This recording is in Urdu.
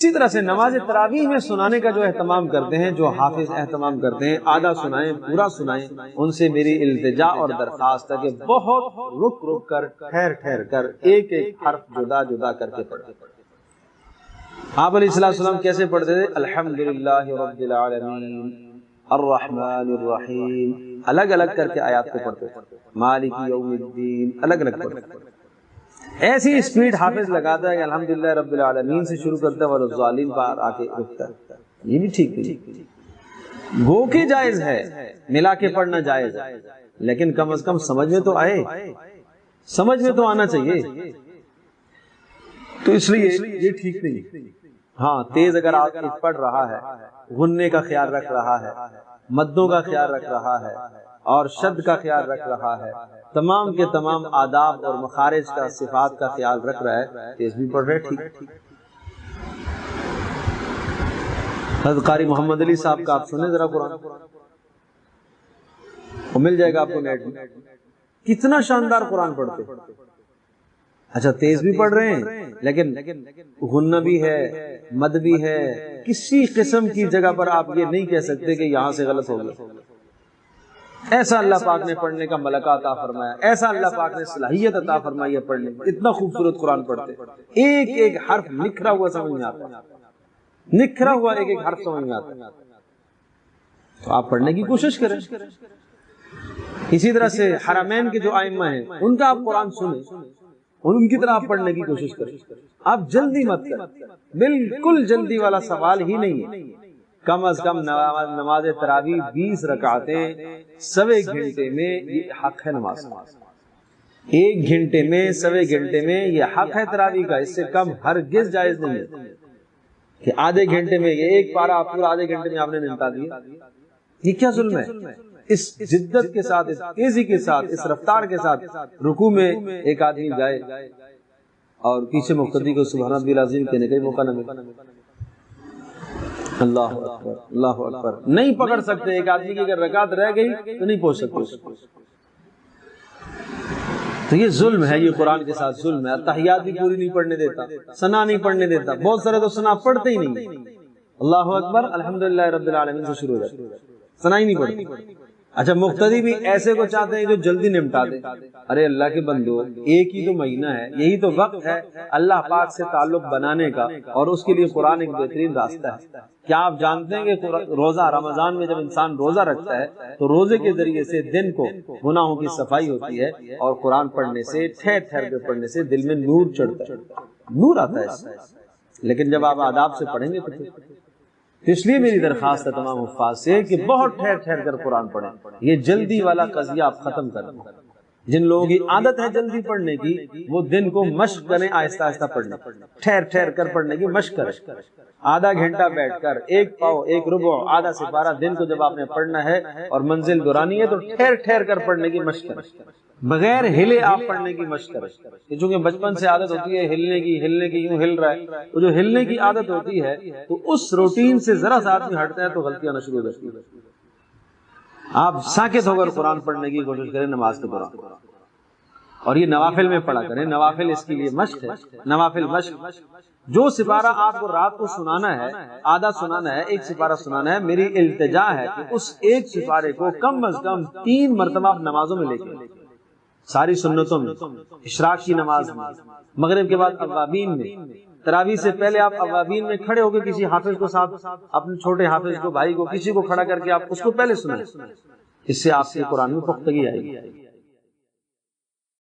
اسی طرح سے نماز تراویح میں سنانے کا جو اہتمام کرتے ہیں، جو حافظ اہتمام کرتے ہیں، آدھا سنائیں پورا سنائیں، ان سے میری التجا اور درخواست ہے کہ بہت رک رک کر ٹھہر ٹھہر کر ایک ایک حرف جدا جدا کر کے پڑھیں۔ آپ علیہ السلام کیسے پڑھتے تھے؟ الحمدللہ رب العالمین الرحمن الرحیم، الگ الگ کر کے آیات کو پڑھتے تھے، مالک یوم الدین الگ الگ پڑھتے تھے۔ ایسی اسپیڈ حافظ لگاتا ہے کہ الحمدللہ رب العالمین سے شروع کرتا ہے اور الظالم پر آ کے رکتا ہے، یہ بھی ٹھیک نہیں۔ گو کہ جائز ہے، ملا کے پڑھنا جائز ہے، لیکن کم از کم سمجھ میں تو آئے، سمجھ میں تو آنا چاہیے، تو اس لیے یہ ٹھیک نہیں۔ ہاں تیز اگر آپ پڑھ رہا ہے، غننے کا خیال رکھ رہا ہے، مدوں کا خیال رکھ رہا ہے اور شد کا خیال رکھ رہا ہے، تمام کے تمام آداب اور مخارج کا صفات کا خیال رکھ رہا ہے، تیز بھی پڑھ رہے ٹھیک۔ حضرت قاری محمد علی صاحب کا آپ سنیں ذرا قرآن، وہ مل جائے گا آپ کو نیٹ میں، کتنا شاندار قرآن پڑھتے۔ اچھا تیز بھی پڑھ رہے ہیں لیکن غنہ بھی ہے، مد بھی ہے، کسی قسم کی جگہ پر آپ یہ نہیں کہہ سکتے کہ یہاں سے غلط ہو گیا۔ ایسا اللہ پاک نے پڑھنے کا ملکہ عطا فرمایا، ایسا اللہ پاک نے صلاحیت عطا فرمائی ہے پڑھنے کی، اتنا خوبصورت قرآن پڑھتے، ایک ایک حرف نکھرا ہوا سمجھ میں آتا، نکھرا ہوا ایک ایک حرف سمجھ میں آتا، تو آپ پڑھنے کی کوشش کریں۔ اسی طرح سے حرمین کے جو ائمہ ہیں ان کا آپ قرآن سنیں، ان کی طرح آپ پڑھنے کی کوشش کریں، آپ جلدی مت کریں، بالکل جلدی والا سوال ہی نہیں ہے۔ کم از کم نماز تراویح 20 رکعتیں سوے گھنٹے میں یہ حق ہے نماز، ایک گھنٹے میں سوے گھنٹے میں یہ حق ہے تراویح کا، اس سے کم ہرگز جائز نہیں ہے کہ آدھے گھنٹے میں یہ ایک پارہ پورا آدھے گھنٹے میں آپ نے نمٹا دیا، یہ کیا ظلم ہے؟ اس جدت کے ساتھ، اس تیزی کے ساتھ، اس رفتار کے ساتھ رکوع میں ایک آدمی جائے اور پیچھے مقتدی کو سبحان ربی العظیم کہنے کا موقع نہ ملے۔ اللہ اکبر اللہ اکبر، نہیں پکڑ سکتے، ایک آدمی کی اگر رکعت رہ گئی تو نہیں پہنچ سکتے، تو یہ ظلم ہے، یہ قرآن کے ساتھ ظلم ہے۔ تحیات بھی پوری نہیں پڑھنے دیتا، ثنا نہیں پڑھنے دیتا، بہت سارے تو ثنا پڑھتے ہی نہیں، اللہ اکبر الحمدللہ رب العالمین سے شروع ہو جاتے، ثنا ہی نہیں پڑھتے۔ اچھا مقتدی بھی ایسے کو چاہتے ہیں جو جلدی نمٹا دے، ارے اللہ کے بندو، ایک ہی تو مہینہ ہے، یہی تو وقت ہے اللہ پاک سے تعلق بنانے کا، اور اس کے لیے قرآن ایک بہترین راستہ ہے۔ کیا آپ جانتے ہیں کہ روزہ رمضان میں جب انسان روزہ رکھتا ہے تو روزے کے ذریعے سے دن کو گناہوں کی صفائی ہوتی ہے، اور قرآن پڑھنے سے، ٹھہر ٹھہر کے پڑھنے سے دل میں نور چڑھتا ہے، نور آتا ہے اس سے۔ لیکن جب آپ آداب سے پڑھیں گے تو اس لیے میری درخواست ہے تمام حفاظ سے کہ بہت ٹھہر ٹھہر کر قرآن پڑھیں، یہ جلدی والا قضیہ آپ ختم کریں۔ جن لوگوں کی عادت ہے جلدی پڑھنے کی، وہ دن کو مشق کریں، آہستہ آہستہ پڑھنے، ٹھہر ٹھہر کر پڑھنے کی مشق کریں، آدھا گھنٹہ بیٹھ کر ایک پاؤ، ایک ربع، آدھا سپارہ دن کو جب آپ نے پڑھنا ہے اور منزل دورانی ہے تو ٹھہر ٹھہر کر پڑھنے کی مشق کریں، بغیر ہلے آپ پڑھنے کی مشق کریں۔ چونکہ بچپن سے عادت ہوتی ہے ہلنے کی یوں ہل رہا ہے، تو جو ہلنے کی عادت ہوتی ہے تو اس روٹین سے ذرا سا آدمی ہٹتا ہے تو غلطیاں شروع ہو جاتی ہیں۔ آپ ساکت ہو کر قرآن پڑھنے کی کوشش کریں نماز کے دوران، اور یہ نوافل میں پڑھا کریں، نوافل اس کے لیے مشق ہے، نوافل مشق۔ جو سپارہ آپ کو رات کو سنانا ہے، آدھا سنانا ہے، ایک سپارہ سنانا ہے، میری التجا ہے کہ اس ایک سپارے کو کم از کم 3 مرتبہ نمازوں میں لے کے، ساری سنتوں میں، اشراق کی نماز میں، مغرب کے بعد اوابین میں، تراویح سے پہلے آپ اوابین میں کھڑے ہو کے کسی حافظ کو ساتھ، اپنے چھوٹے حافظ کو، بھائی کو، کسی کو کھڑا کر کے آپ اس کو پہلے سنائیں، اس سے آپ کے قرآن میں پختگی آئے گی۔